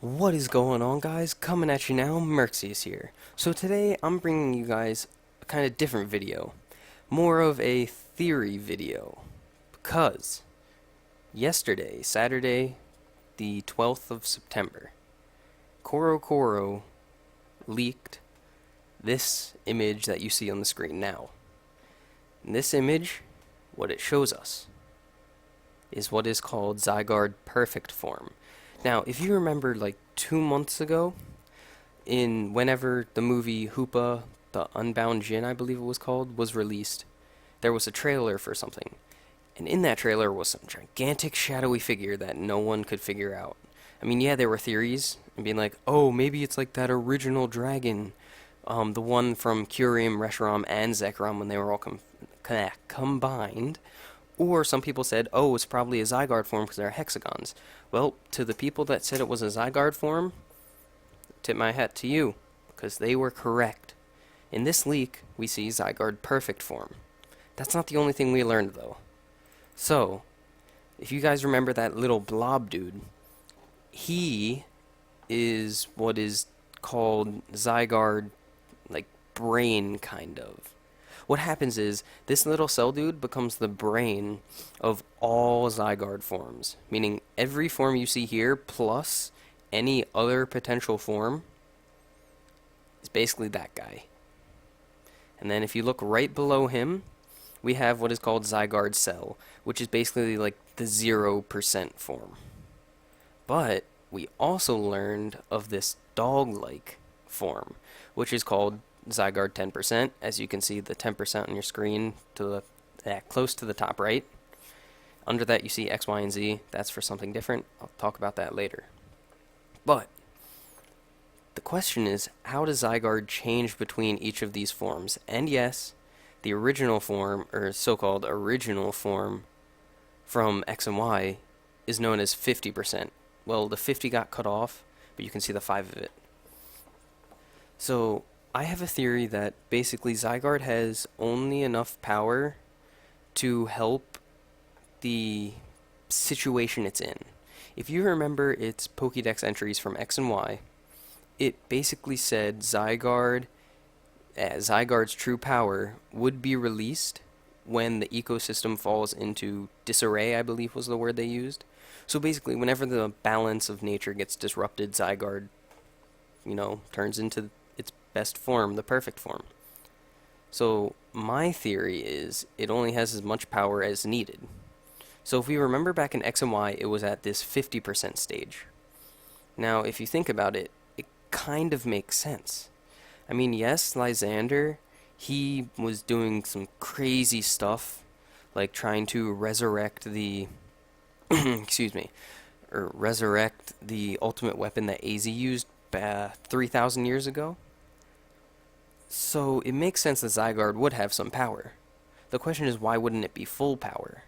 What is going on, guys? Coming at you now, Merxias here. So today I'm bringing you guys a kind of different video, more of a theory video, because yesterday, Saturday, the 12th of September, Koro leaked this image that you see on the screen now. And this image, what it shows us, is what is called Zygarde Perfect Form. Now, if you remember, like 2 months ago, in whenever the movie Hoopa, the Unbound Djinn, I believe it was called, was released, there was a trailer for something. And in that trailer was some gigantic shadowy figure that no one could figure out. I mean, yeah, there were theories, and being like, oh, maybe it's like that original dragon, the one from Kyurem, Reshiram, and Zekrom when they were all combined. Or some people said, oh, it's probably a Zygarde form because they're hexagons. Well, to the people that said it was a Zygarde form, tip my hat to you, because they were correct. In this leak, we see Zygarde Perfect Form. That's not the only thing we learned, though. So, if you guys remember that little blob dude, he is what is called Zygarde, like, brain, kind of. What happens is, this little cell dude becomes the brain of all Zygarde forms, meaning every form you see here, plus any other potential form, is basically that guy. And then if you look right below him, we have what is called Zygarde Cell, which is basically like the 0% form. But we also learned of this dog-like form, which is called Zygarde 10%. As you can see, the 10% on your screen to the close to the top right. Under that, you see X, Y, and Z. That's for something different. I'll talk about that later. But the question is, how does Zygarde change between each of these forms? And yes, the original form, or so-called original form from X and Y, is known as 50%. Well, the 50 got cut off, but you can see the 5 of it. So, I have a theory that basically Zygarde has only enough power to help the situation it's in. If you remember its Pokédex entries from X and Y, it basically said Zygarde's true power would be released when the ecosystem falls into disarray, I believe was the word they used. So basically, whenever the balance of nature gets disrupted, Zygarde, turns into its best form, the perfect form. So my theory is it only has as much power as needed. So if we remember back in X and Y, it was at this 50% stage. Now, if you think about it, it kind of makes sense. I mean, yes, Lysander, he was doing some crazy stuff, like trying to resurrect the, excuse me, or resurrect the ultimate weapon that AZ used 3,000 years ago. So it makes sense that Zygarde would have some power. The question is, why wouldn't it be full power?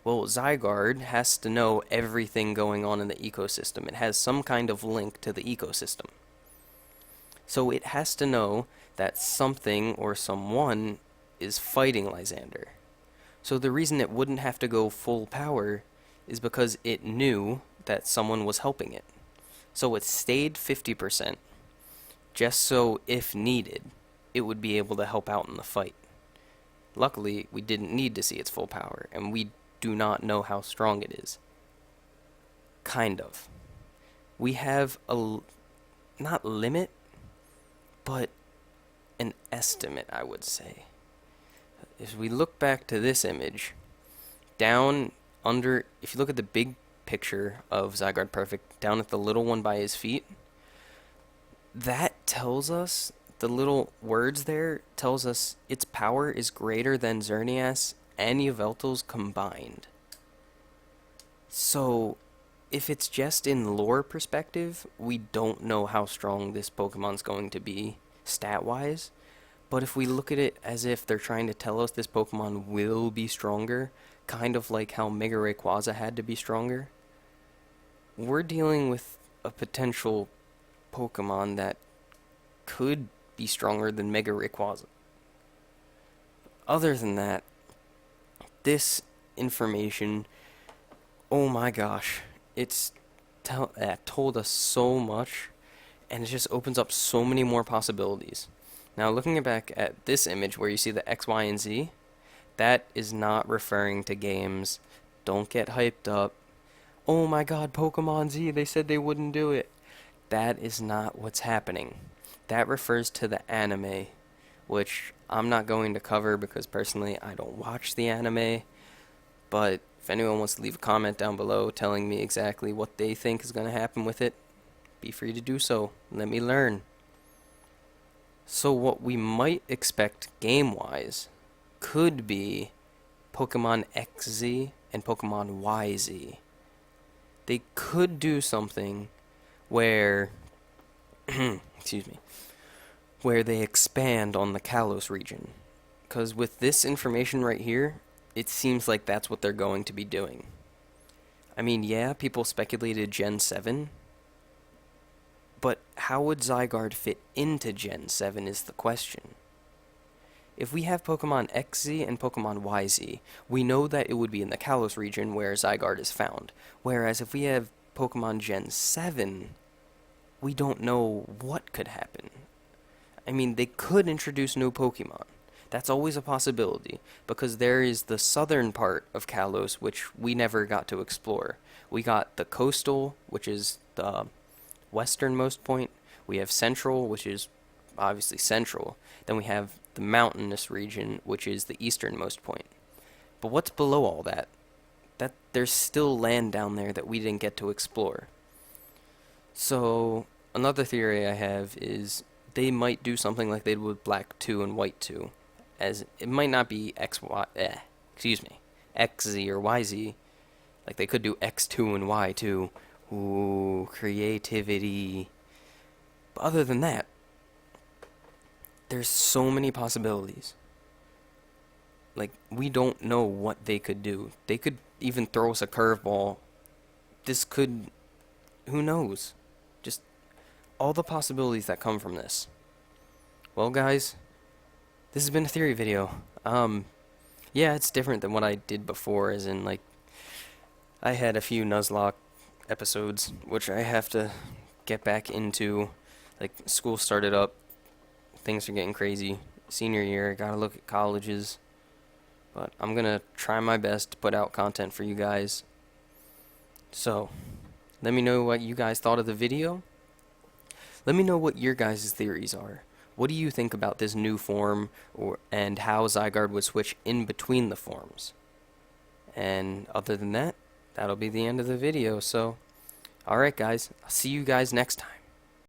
Well, Zygarde has to know everything going on in the ecosystem. It has some kind of link to the ecosystem. So it has to know that something or someone is fighting Lysander. So the reason it wouldn't have to go full power is because it knew that someone was helping it. So it stayed 50%, just so if needed, it would be able to help out in the fight. Luckily, we didn't need to see its full power, and we do not know how strong it is. Kind of. We have a, not limit, but an estimate, I would say. If we look back to this image, down under, if you look at the big picture of Zygarde Perfect, down at the little one by his feet, that tells us, the little words there tells us its power is greater than Xerneas and Yveltal's combined. So, if it's just in lore perspective, we don't know how strong this Pokemon's going to be, stat-wise. But if we look at it as if they're trying to tell us this Pokemon will be stronger, kind of like how Mega Rayquaza had to be stronger, we're dealing with a potential Pokemon that could be stronger than Mega Rayquaza. Other than that, this information, oh my gosh, it's told us so much, and it just opens up so many more possibilities. Now, looking back at this image where you see the X, Y, and Z, that is not referring to games. Don't get hyped up. Oh my god, Pokemon Z, they said they wouldn't do it. That is not what's happening. That refers to the anime, which I'm not going to cover because personally I don't watch the anime. But if anyone wants to leave a comment down below telling me exactly what they think is going to happen with it, be free to do so. Let me learn. So what we might expect game-wise could be Pokemon XZ and Pokemon YZ. They could do something where, excuse me, where they expand on the Kalos region. Because with this information right here, it seems like that's what they're going to be doing. I mean, yeah, people speculated Gen 7, but how would Zygarde fit into Gen 7 is the question. If we have Pokemon XZ and Pokemon YZ, we know that it would be in the Kalos region where Zygarde is found. Whereas if we have Pokemon Gen 7, we don't know what could happen. I mean, they could introduce new Pokemon. That's always a possibility, because there is the southern part of Kalos, which we never got to explore. We got the coastal, which is the westernmost point. We have central, which is obviously central. Then we have the mountainous region, which is the easternmost point. But what's below all that? There's still land down there that we didn't get to explore. So another theory I have is they might do something like they did with Black 2 and White 2. As it might not be XZ or YZ. Like they could do X2 and Y2. Ooh, creativity. But other than that, there's so many possibilities. Like, we don't know what they could do. They could even throw us a curveball. This could, who knows? Just all the possibilities that come from this. Well, guys, this has been a theory video. Yeah, it's different than what I did before, as in, like, I had a few Nuzlocke episodes, which I have to get back into. Like, school started up, things are getting crazy. Senior year, gotta look at colleges. But I'm gonna try my best to put out content for you guys. So, let me know what you guys thought of the video. Let me know what your guys' theories are. What do you think about this new form, and how Zygarde would switch in between the forms? And other than that, that'll be the end of the video. So, alright guys, I'll see you guys next time.